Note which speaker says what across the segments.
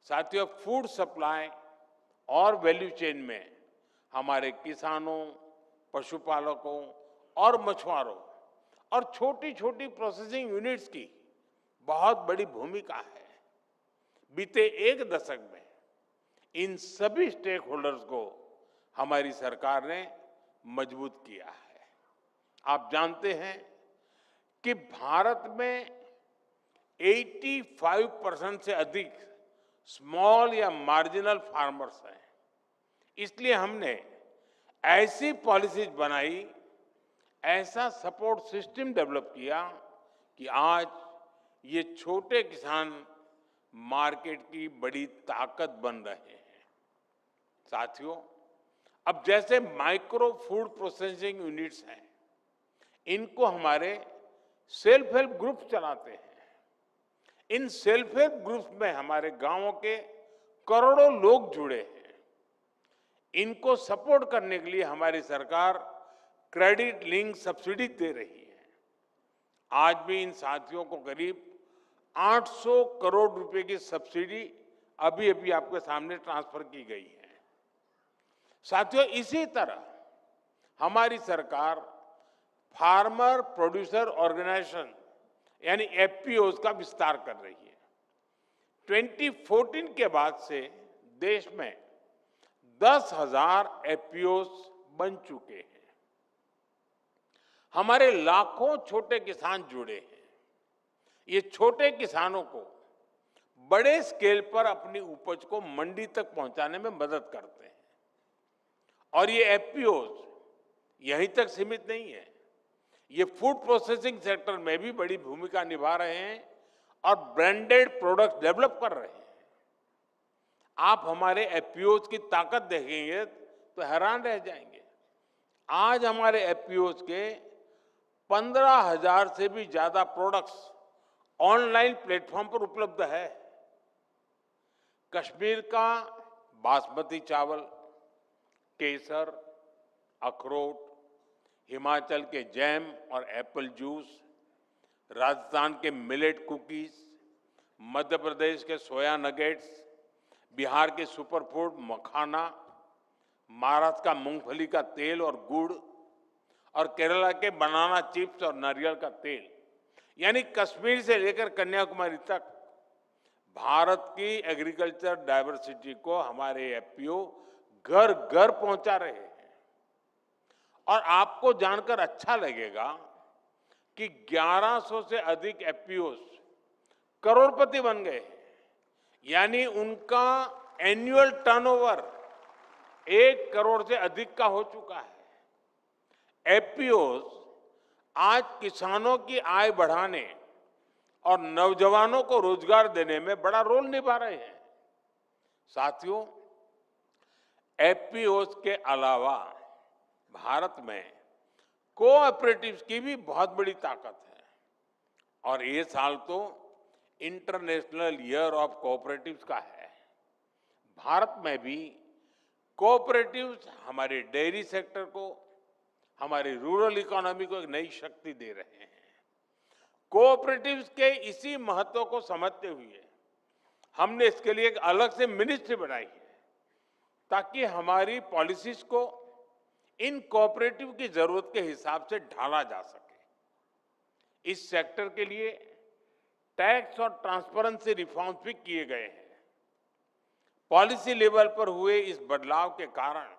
Speaker 1: साथियों, food supply और value chain में हमारे किसानों, पशुपालकों और मछुआरों और छोटी छोटी प्रोसेसिंग यूनिट्स की बहुत बड़ी भूमिका है। बीते एक दशक में इन सभी स्टेक होल्डर्स को हमारी सरकार ने मजबूत किया है। आप जानते हैं कि भारत में 85% से अधिक स्मॉल या मार्जिनल फार्मर्स हैं। इसलिए हमने ऐसी पॉलिसीज बनाई, ऐसा सपोर्ट सिस्टम डेवलप किया कि आज ये छोटे किसान मार्केट की बड़ी ताकत बन रहे हैं। साथियों, अब जैसे माइक्रो फूड प्रोसेसिंग यूनिट्स हैं, इनको हमारे सेल्फ हेल्प ग्रुप चलाते हैं। इन सेल्फ हेल्प ग्रुप्स में हमारे गांवों के करोड़ों लोग जुड़े हैं। इनको सपोर्ट करने के लिए हमारी सरकार क्रेडिट लिंक सब्सिडी दे रही है। आज भी इन साथियों को करीब 800 करोड़ रुपए की सब्सिडी अभी अभी आपके सामने ट्रांसफर की गई है। साथियों, इसी तरह हमारी सरकार फार्मर प्रोड्यूसर ऑर्गेनाइजेशन यानी एफपीओज का विस्तार कर रही है। 2014 के बाद से देश में 10,000 एफपीओज बन चुके हैं। हमारे लाखों छोटे किसान जुड़े हैं। ये छोटे किसानों को बड़े स्केल पर अपनी उपज को मंडी तक पहुंचाने में मदद करते हैं। और ये एफपीओज यहीं तक सीमित नहीं है, ये फूड प्रोसेसिंग सेक्टर में भी बड़ी भूमिका निभा रहे हैं और ब्रांडेड प्रोडक्ट डेवलप कर रहे हैं। आप हमारे एफपीओज की ताकत देखेंगे तो हैरान रह जाएंगे। आज हमारे एफपीओज के 15,000 से भी ज्यादा प्रोडक्ट्स ऑनलाइन प्लेटफॉर्म पर उपलब्ध है। कश्मीर का बासमती चावल, केसर, अखरोट, हिमाचल के जैम और एप्पल जूस, राजस्थान के मिलेट कुकीज, मध्य प्रदेश के सोया नगेट्स, बिहार के सुपरफूड मखाना, महाराष्ट्र का मूंगफली का तेल और गुड़ और केरला के बनाना चिप्स और नारियल का तेल, यानी कश्मीर से लेकर कन्याकुमारी तक भारत की एग्रीकल्चर डाइवर्सिटी को हमारे एफपीओ घर घर पहुंचा रहे हैं। और आपको जानकर अच्छा लगेगा कि 1100 से अधिक एफपीओज करोड़पति बन गए हैं। यानी उनका एनुअल टर्नओवर 1 करोड़ से अधिक का हो चुका है। एफपीओज आज किसानों की आय बढ़ाने और नौजवानों को रोजगार देने में बड़ा रोल निभा रहे हैं। साथियों, एफपीओज के अलावा भारत में कोऑपरेटिव्स की भी बहुत बड़ी ताकत है। और ये साल तो इंटरनेशनल ईयर ऑफ कोऑपरेटिव्स का है। भारत में भी कोऑपरेटिव्स हमारे डेयरी सेक्टर को, हमारी रूरल इकोनॉमी को एक नई शक्ति दे रहे हैं। कोऑपरेटिव्स के इसी महत्व को समझते हुए हमने इसके लिए एक अलग से मिनिस्ट्री बनाई है, ताकि हमारी पॉलिसीज को इन कोऑपरेटिव की जरूरत के हिसाब से ढाला जा सके। इस सेक्टर के लिए टैक्स और ट्रांसपेरेंसी रिफॉर्म्स भी किए गए हैं। पॉलिसी लेवल पर हुए इस बदलाव के कारण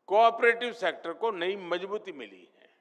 Speaker 1: कोऑपरेटिव सेक्टर को नई मजबूती मिली है।